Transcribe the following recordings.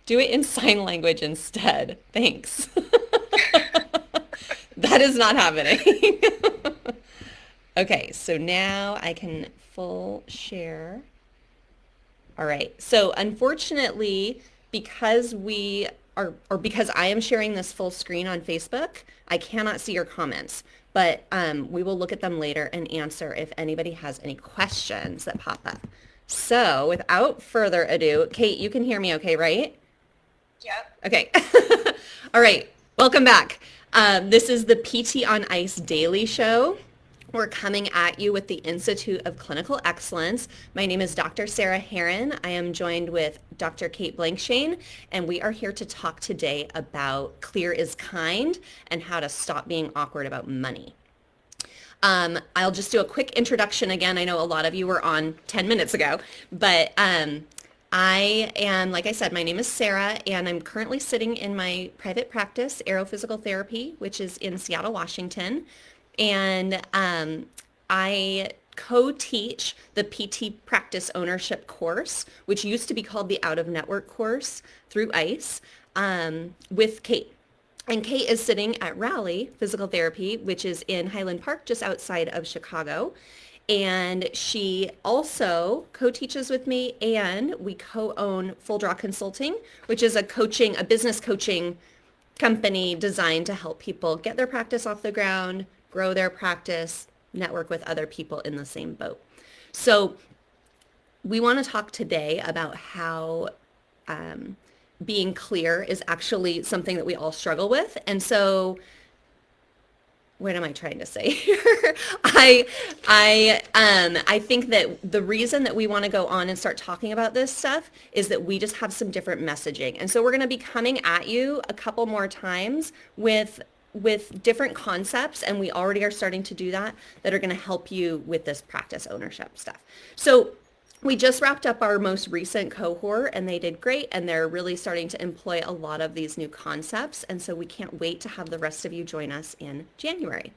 Do it in sign language instead. Thanks. That is not happening. Okay, so now I can full share. All right. So unfortunately, because we are, or because I am sharing this full screen on Facebook, I cannot see your comments, but we will look at them later and answer if anybody has any questions that pop up. So without further ado, Kate, you can hear me okay, right? Yep. Okay. All right. Welcome back. This is the PT on Ice Daily Show. We're coming at you with the Institute of Clinical Excellence. My name is Dr. Sarah Heron. I am joined with Dr. Kate Blankshane, and we are here to talk today about clear is kind and how to stop being awkward about money. I'll just do a quick introduction again. I know a lot of you were on 10 minutes ago, but I am, like I said, my name is Sarah, and I'm currently sitting in my private practice, Aerophysical Therapy, which is in Seattle, Washington. And I co-teach the PT Practice Ownership course, which used to be called the Out of Network course through ICE, with Kate. And Kate is sitting at Raleigh Physical Therapy, which is in Highland Park, just outside of Chicago. And she also co-teaches with me, and we co-own Full Draw Consulting, which is a business coaching company designed to help people get their practice off the ground, grow their practice, network with other people in the same boat. So we want to talk today about how being clear is actually something that we all struggle with. And so what am I trying to say here? I think that the reason that we want to go on and start talking about this stuff is that we just have some different messaging. And so we're going to be coming at you a couple more times with different concepts, and we already are starting to do that are going to help you with this practice ownership stuff. So we just wrapped up our most recent cohort, and they did great, and they're really starting to employ a lot of these new concepts. And so we can't wait to have the rest of you join us in January.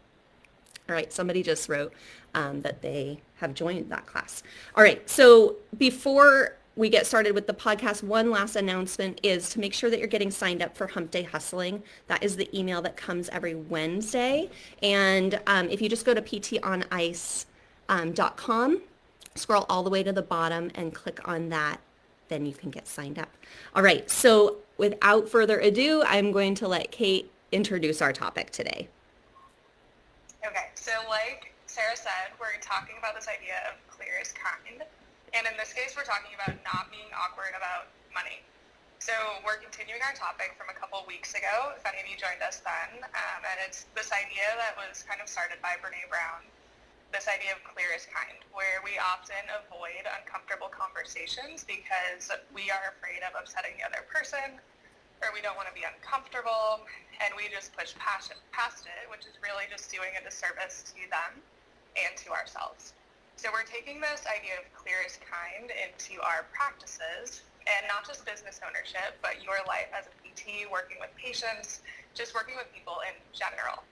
All right, somebody just wrote that they have joined that class. All right, so before we get started with the podcast, one last announcement is to make sure that you're getting signed up for Hump Day Hustling. That is the email that comes every Wednesday. And if you just go to ptonice.com, scroll all the way to the bottom and click on that, then you can get signed up. All right, so without further ado, I'm going to let Kate introduce our topic today. Okay, so like Sarah said, we're talking about this idea of clear is kind. And in this case, we're talking about not being awkward about money. So we're continuing our topic from a couple weeks ago, if any of you joined us then. And it's this idea that was kind of started by Brene Brown, this idea of clear is kind, where we often avoid uncomfortable conversations because we are afraid of upsetting the other person, or we don't want to be uncomfortable, and we just push past it, which is really just doing a disservice to them and to ourselves. So we're taking this idea of clear is kind into our practices, and not just business ownership, but your life as a PT, working with patients, just working with people in general.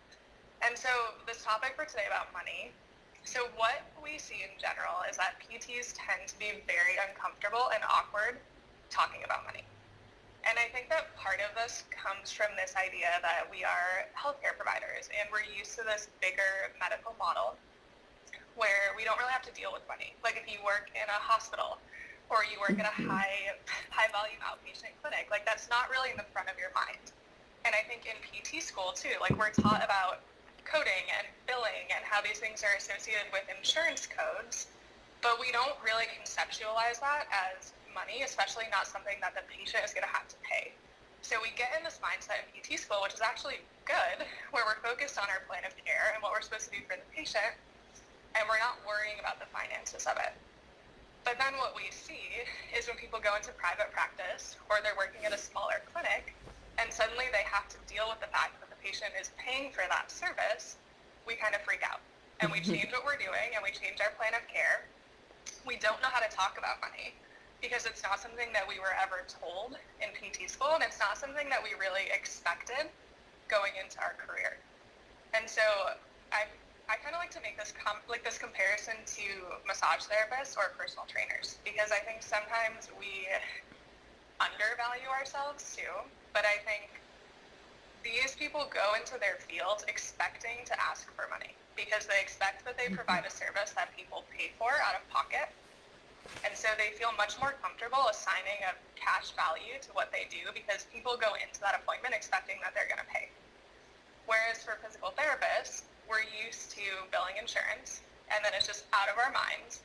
And so this topic for today about money, so what we see in general is that PTs tend to be very uncomfortable and awkward talking about money. And I think that part of this comes from this idea that we are healthcare providers and we're used to this bigger medical model where we don't really have to deal with money. Like if you work in a hospital or you work at a high volume outpatient clinic, like that's not really in the front of your mind. And I think in PT school too, like we're taught about coding and billing and how these things are associated with insurance codes, but we don't really conceptualize that as money, especially not something that the patient is going to have to pay. So we get in this mindset in PT school, which is actually good, where we're focused on our plan of care and what we're supposed to do for the patient, and we're not worrying about the finances of it. But then what we see is when people go into private practice or they're working at a smaller clinic and suddenly they have to deal with the fact that the patient is paying for that service, we kind of freak out. And we change what we're doing and we change our plan of care. We don't know how to talk about money because it's not something that we were ever told in PT school, and it's not something that we really expected going into our career. And so I kind of like to make this this comparison to massage therapists or personal trainers, because I think sometimes we undervalue ourselves too. But I think these people go into their field expecting to ask for money because they expect that they provide a service that people pay for out of pocket. And so they feel much more comfortable assigning a cash value to what they do because people go into that appointment expecting that they're going to pay. Whereas for physical therapists, we're used to billing insurance, and then it's just out of our minds,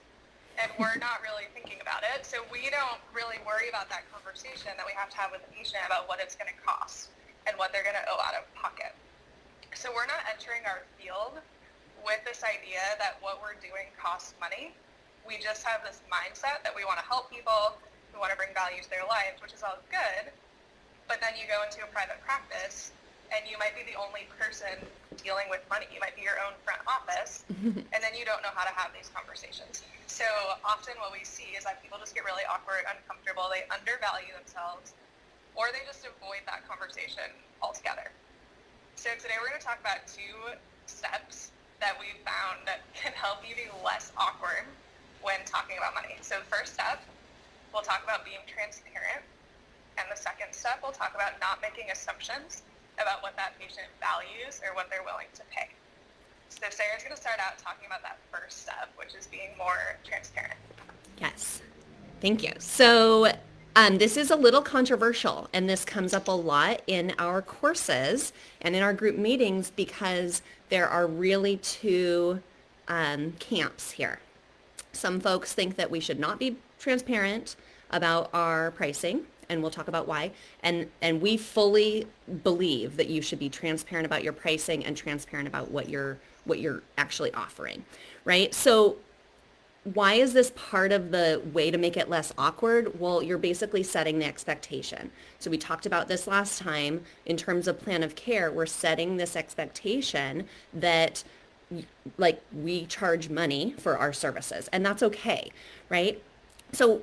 and we're not really thinking about it. So we don't really worry about that conversation that we have to have with the patient about what it's going to cost and what they're going to owe out of pocket. So we're not entering our field with this idea that what we're doing costs money. We just have this mindset that we want to help people, we want to bring value to their lives, which is all good. But then you go into a private practice and you might be the only person dealing with money. You might be your own front office, and then you don't know how to have these conversations. So often what we see is that people just get really awkward, uncomfortable, they undervalue themselves, or they just avoid that conversation altogether. So today we're going to talk about 2 steps that we've found that can help you be less awkward when talking about money. So the first step, we'll talk about being transparent. And the second step, we'll talk about not making assumptions about what that patient values or what they're willing to pay. So Sarah's going to start out talking about that first step, which is being more transparent. Yes. Thank you. So this is a little controversial, and this comes up a lot in our courses and in our group meetings because there are really 2 camps here. Some folks think that we should not be transparent about our pricing, and we'll talk about why. And we fully believe that you should be transparent about your pricing and transparent about what you're actually offering, right? So why is this part of the way to make it less awkward? Well, you're basically setting the expectation. So we talked about this last time in terms of plan of care. We're setting this expectation that like we charge money for our services, and that's okay, right? So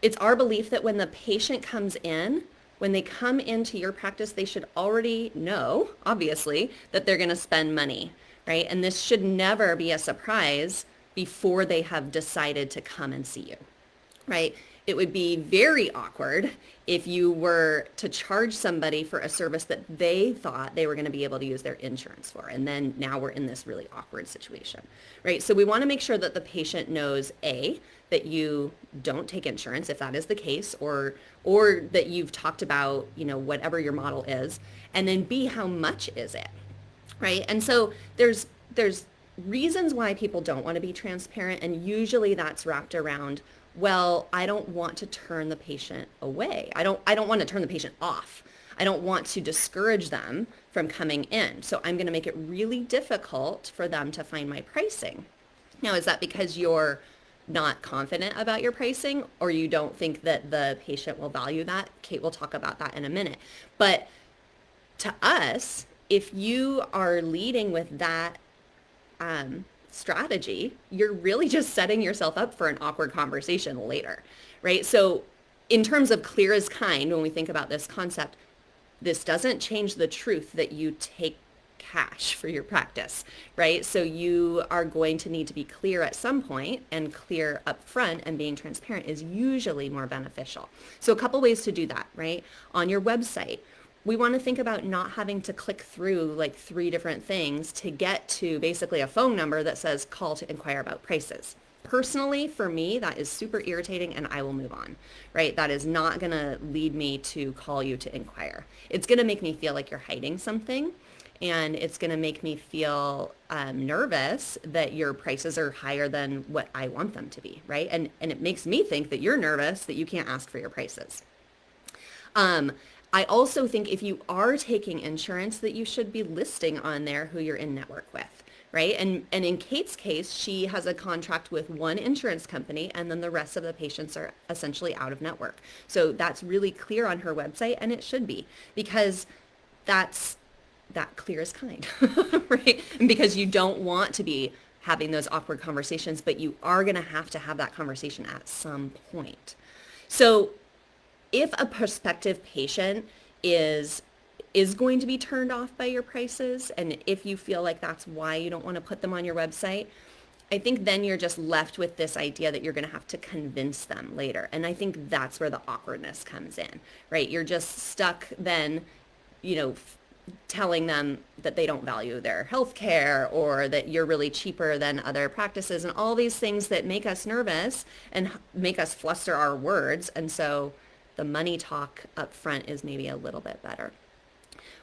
it's our belief that when the patient comes in, when they come into your practice, they should already know, obviously, that they're going to spend money, right? And this should never be a surprise before they have decided to come and see you, right? It would be very awkward if you were to charge somebody for a service that they thought they were going to be able to use their insurance for. And then now we're in this really awkward situation, right? So we want to make sure that the patient knows, A, that you don't take insurance if that is the case, or that you've talked about, whatever your model is. And then B, how much is it, right? And so there's reasons why people don't want to be transparent. And usually that's wrapped around, well, I don't want to turn the patient away. I don't want to turn the patient off. I don't want to discourage them from coming in. So I'm going to make it really difficult for them to find my pricing. Now, is that because you're not confident about your pricing, or you don't think that the patient will value that? Kate will talk about that in a minute. But to us, if you are leading with that strategy, you're really just setting yourself up for an awkward conversation later, right? So in terms of clear as kind, when we think about this concept, this doesn't change the truth that you take cash for your practice, right? So you are going to need to be clear at some point, and clear up front and being transparent is usually more beneficial. So a couple ways to do that, right? On your website, we want to think about not having to click through like 3 different things to get to basically a phone number that says call to inquire about prices. Personally, for me, that is super irritating, and I will move on, right? That is not going to lead me to call you to inquire. It's going to make me feel like you're hiding something, and it's going to make me feel nervous that your prices are higher than what I want them to be, right? And it makes me think that you're nervous that you can't ask for your prices. I also think if you are taking insurance, that you should be listing on there who you're in network with, right? And in Kate's case, she has a contract with one insurance company, and then the rest of the patients are essentially out of network. So that's really clear on her website, and it should be, because that clear is kind, right? And because you don't want to be having those awkward conversations, but you are going to have that conversation at some point. So if a prospective patient is going to be turned off by your prices, and if you feel like that's why you don't want to put them on your website, I think then you're just left with this idea that you're going to have to convince them later. And I think that's where the awkwardness comes in, right? You're just stuck then, telling them that they don't value their health care or that you're really cheaper than other practices and all these things that make us nervous and make us fluster our words. And so the money talk up front is maybe a little bit better.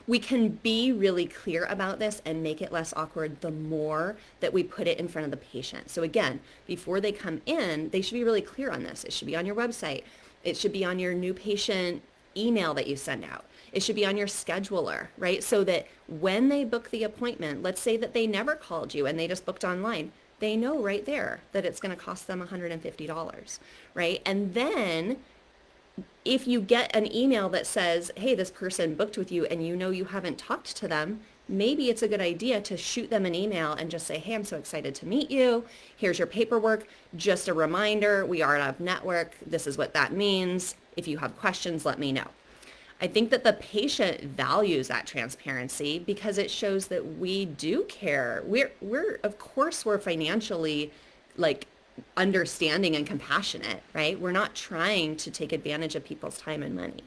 We can be really clear about this and make it less awkward the more that we put it in front of the patient. So again, before they come in, they should be really clear on this. It should be on your website. It should be on your new patient email that you send out. It should be on your scheduler, right? So that when they book the appointment, let's say that they never called you and they just booked online, they know right there that it's going to cost them $150, right? And then if you get an email that says, hey, this person booked with you and you haven't talked to them, maybe it's a good idea to shoot them an email and just say, hey, I'm so excited to meet you. Here's your paperwork. Just a reminder, we are out of network. This is what that means. If you have questions, let me know. I think that the patient values that transparency because it shows that we do care. We're of course we're financially understanding and compassionate, right? We're not trying to take advantage of people's time and money.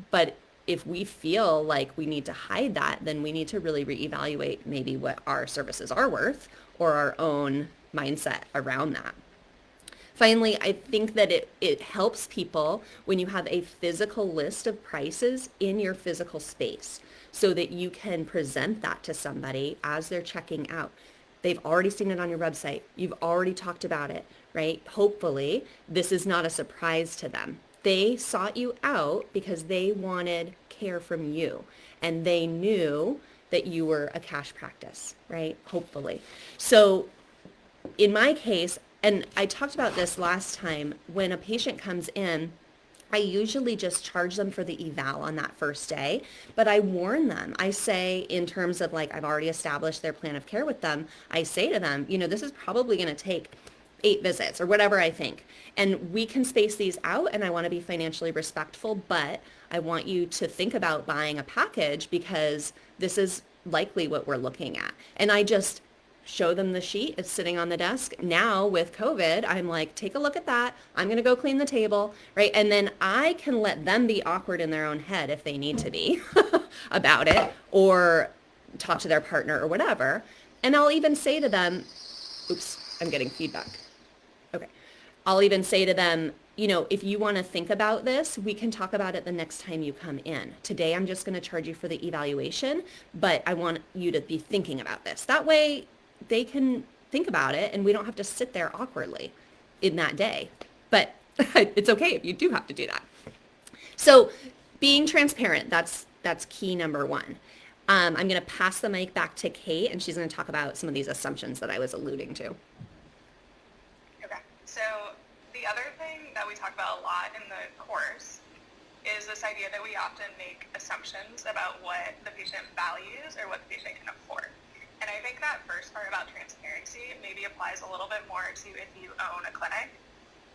But if we feel like we need to hide that, then we need to really reevaluate maybe what our services are worth or our own mindset around that. Finally, I think that it helps people when you have a physical list of prices in your physical space so that you can present that to somebody as they're checking out. They've already seen it on your website. You've already talked about it, right? Hopefully, this is not a surprise to them. They sought you out because they wanted care from you and they knew that you were a cash practice, right? Hopefully. So in my case, and I talked about this last time, when a patient comes in, I usually just charge them for the eval on that first day, but I warn them. I say in terms of I've already established their plan of care with them, I say to them, this is probably going to take 8 visits or whatever I think. And we can space these out and I want to be financially respectful, but I want you to think about buying a package because this is likely what we're looking at. And I just show them the sheet. It's sitting on the desk. Now with COVID, I'm like, take a look at that. I'm going to go clean the table, right? And then I can let them be awkward in their own head if they need to be about it or talk to their partner or whatever. And I'll even say to them, oops, I'm getting feedback. Okay. I'll even say to them, if you want to think about this, we can talk about it the next time you come in. Today, I'm just going to charge you for the evaluation, but I want you to be thinking about this. That way, they can think about it and we don't have to sit there awkwardly in that day. But it's okay if you do have to do that. So being transparent, that's key number 1. I'm going to pass the mic back to Kate and she's going to talk about some of these assumptions that I was alluding to. Okay. So the other thing that we talk about a lot in the course is this idea that we often make assumptions about what the patient values or what the patient can afford. And I think that first part about transparency maybe applies a little bit more to if you own a clinic.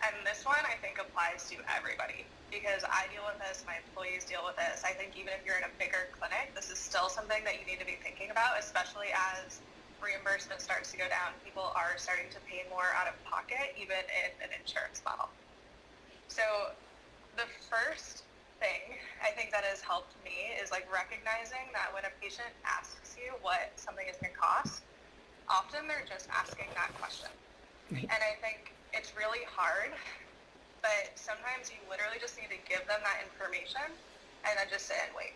And this one I think applies to everybody because I deal with this, my employees deal with this. I think even if you're in a bigger clinic, this is still something that you need to be thinking about, especially as reimbursement starts to go down. People are starting to pay more out of pocket, even in an insurance model. So the first thing I think that has helped me is recognizing that when a patient asks you what something is going to cost, often they're just asking that question. Right. And I think it's really hard, but sometimes you literally just need to give them that information and then just sit and wait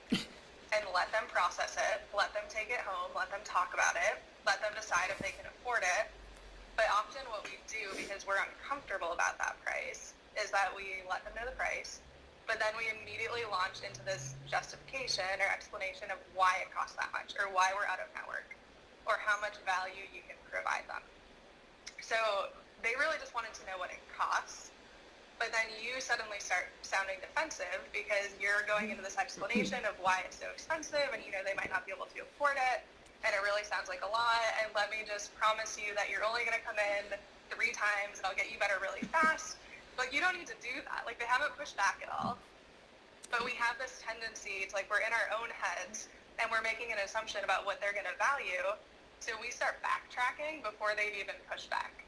and let them process it, let them take it home, let them talk about it, let them decide if they can afford it. But often what we do, because we're uncomfortable about that price, is that we let them know the price, but then we immediately launch into this justification or explanation of why it costs that much or why we're out of network or how much value you can provide them. So they really just wanted to know what it costs, but then you suddenly start sounding defensive because you're going into this explanation of why it's so expensive and they might not be able to afford it and it really sounds like a lot, and let me just promise you that you're only going to come in 3 times and I'll get you better really fast. You don't need to do that. They haven't pushed back at all. But we have this tendency to, we're in our own heads, and we're making an assumption about what they're going to value, so we start backtracking before they've even pushed back.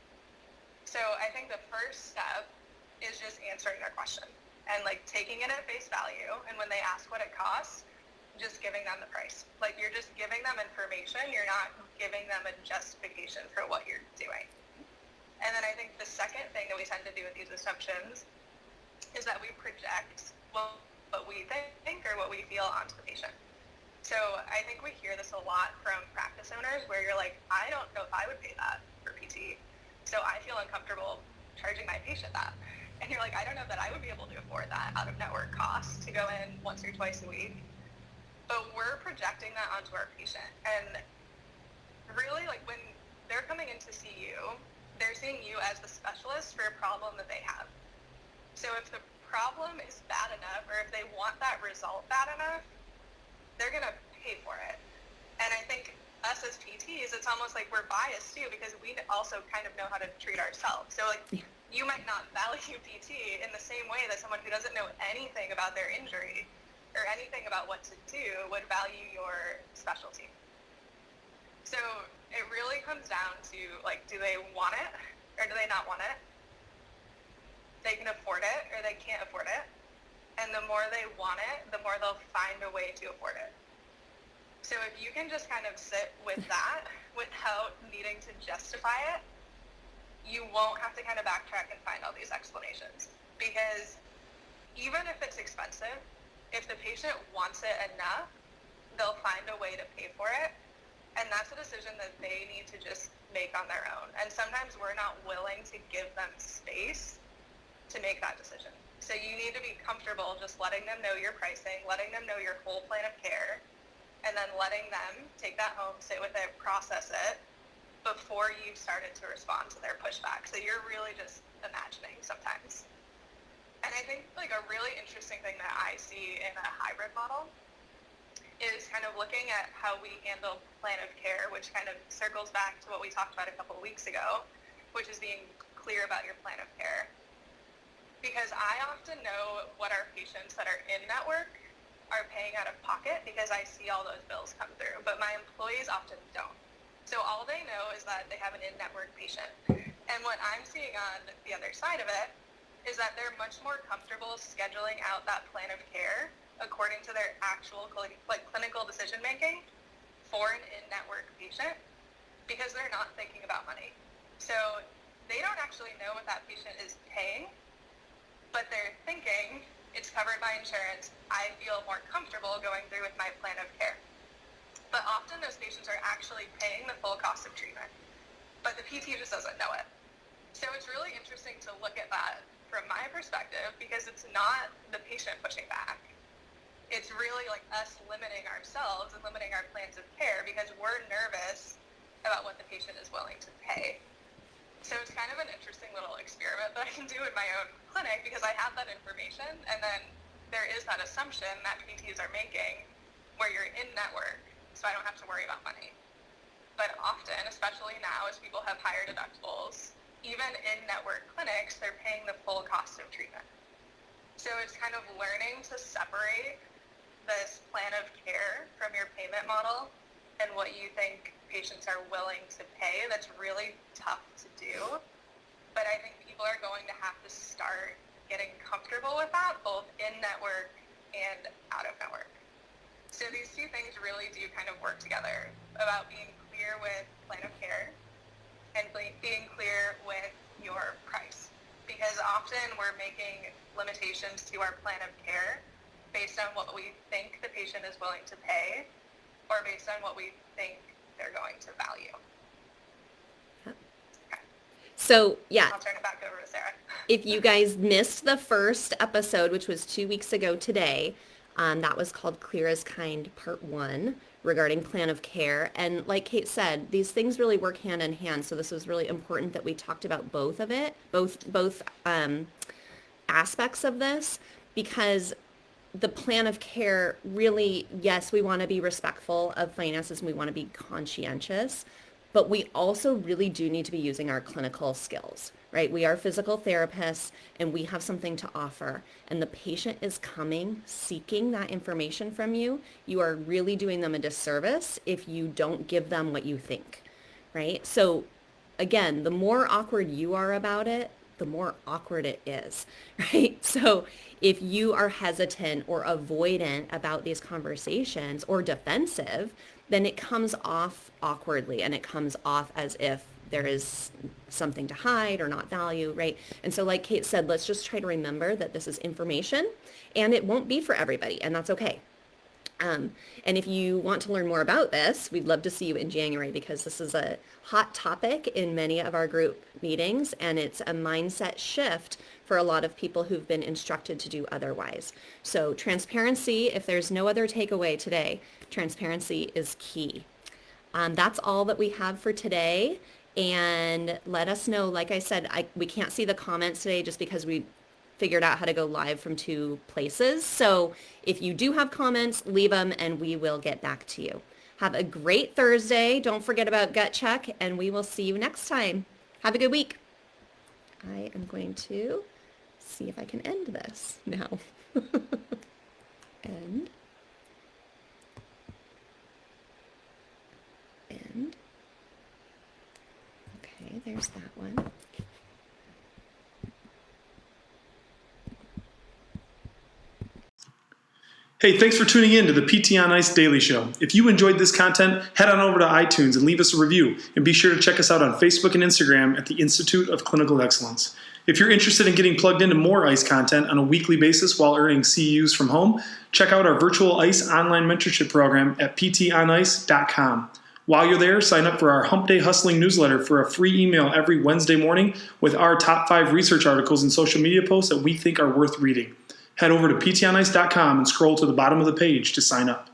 So I think the first step is just answering their question and like taking it at face value. And when they ask what it costs, just giving them the price. Like you're just giving them information. You're not giving them a justification for what you're doing. And then I think the second thing that we tend to do with these assumptions is that we project what we think or what we feel onto the patient. So I think we hear this a lot from practice owners where you're like, I don't know if I would pay that for PT. So I feel uncomfortable charging my patient that. And you're like, I don't know that I would be able to afford that out of network costs to go in once or twice a week. But we're projecting that onto our patient. And really, like when they're coming in to see you, they're seeing you as the specialist for a problem that they have. So if the problem is bad enough, or if they want that result bad enough, they're going to pay for it. And I think us as PTs, it's almost like we're biased too, because we also kind of know how to treat ourselves. So like you might not value PT in the same way that someone who doesn't know anything about their injury or anything about what to do would value your specialty. So it really comes down to like, do they want it or do they not want it? They can afford it or they can't afford it. And the more they want it, the more they'll find a way to afford it. So if you can just kind of sit with that without needing to justify it, you won't have to kind of backtrack and find all these explanations. Because even if it's expensive, if the patient wants it enough, they'll find a way to pay for it. And that's a decision that they need to just make on their own. And sometimes we're not willing to give them space to make that decision. So you need to be comfortable just letting them know your pricing, letting them know your whole plan of care, and then letting them take that home, sit with it, process it before you've started to respond to their pushback. So you're really just imagining sometimes. And I think like a really interesting thing that I see in a hybrid model is kind of looking at how we handle plan of care, which kind of circles back to what we talked about a couple of weeks ago, which is being clear about your plan of care. Because I often know what our patients that are in network are paying out of pocket because I see all those bills come through, but my employees often don't. So all they know is that they have an in-network patient. And what I'm seeing on the other side of it is that they're much more comfortable scheduling out that plan of care according to their actual clinical decision making for an in-network patient because they're not thinking about money. So they don't actually know what that patient is paying, but they're thinking it's covered by insurance. I feel more comfortable going through with my plan of care. But often those patients are actually paying the full cost of treatment, but the PT just doesn't know it. So it's really interesting to look at that from my perspective because it's not the patient pushing back. It's really like us limiting ourselves and limiting our plans of care because we're nervous about what the patient is willing to pay. So it's kind of an interesting little experiment that I can do in my own clinic because I have that information, and then there is that assumption that PTs are making where you're in network, so I don't have to worry about money. But often, especially now as people have higher deductibles, even in network clinics, they're paying the full cost of treatment. So it's kind of learning to separate this plan of care from your payment model and what you think patients are willing to pay. That's really tough to do. But I think people are going to have to start getting comfortable with that, both in network and out of network. So these two things really do kind of work together about being clear with plan of care and being clear with your price. Because often we're making limitations to our plan of care based on what we think the patient is willing to pay or based on what we think they're going to value. Okay. So, yeah. I'll turn it back over to Sarah. If you guys missed the first episode, which was 2 weeks ago today, that was called Clear as Kind Part 1 regarding plan of care. And like Kate said, these things really work hand in hand. So this was really important that we talked about both of it, both aspects of this, because the plan of care really, yes, we want to be respectful of finances and we want to be conscientious, but we also really do need to be using our clinical skills, right? We are physical therapists and we have something to offer, and the patient is coming seeking that information from you. You are really doing them a disservice if you don't give them what you think, right? So again, the more awkward you are about it, the more awkward it is, right? So if you are hesitant or avoidant about these conversations or defensive, then it comes off awkwardly and it comes off as if there is something to hide or not value, right? And so like Kate said, let's just try to remember that this is information and it won't be for everybody, and that's okay. And if you want to learn more about this, we'd love to see you in January, because this is a hot topic in many of our group meetings, and it's a mindset shift for a lot of people who've been instructed to do otherwise. So transparency, if there's no other takeaway today, transparency is key. That's all that we have for today. And let us know, like I said, we can't see the comments today just because we figured out how to go live from 2 places. So if you do have comments, leave them and we will get back to you. Have a great Thursday. Don't forget about gut check, and we will see you next time. Have a good week. I am going to see if I can end this now. End. End. Okay, there's that one. Hey, thanks for tuning in to the PT on Ice Daily Show. If you enjoyed this content, head on over to iTunes and leave us a review. And be sure to check us out on Facebook and Instagram at the Institute of Clinical Excellence. If you're interested in getting plugged into more ICE content on a weekly basis while earning CEUs from home, check out our virtual ICE online mentorship program at ptonice.com. While you're there, sign up for our Hump Day Hustling newsletter for a free email every Wednesday morning with our top 5 research articles and social media posts that we think are worth reading. Head over to ptonice.com and scroll to the bottom of the page to sign up.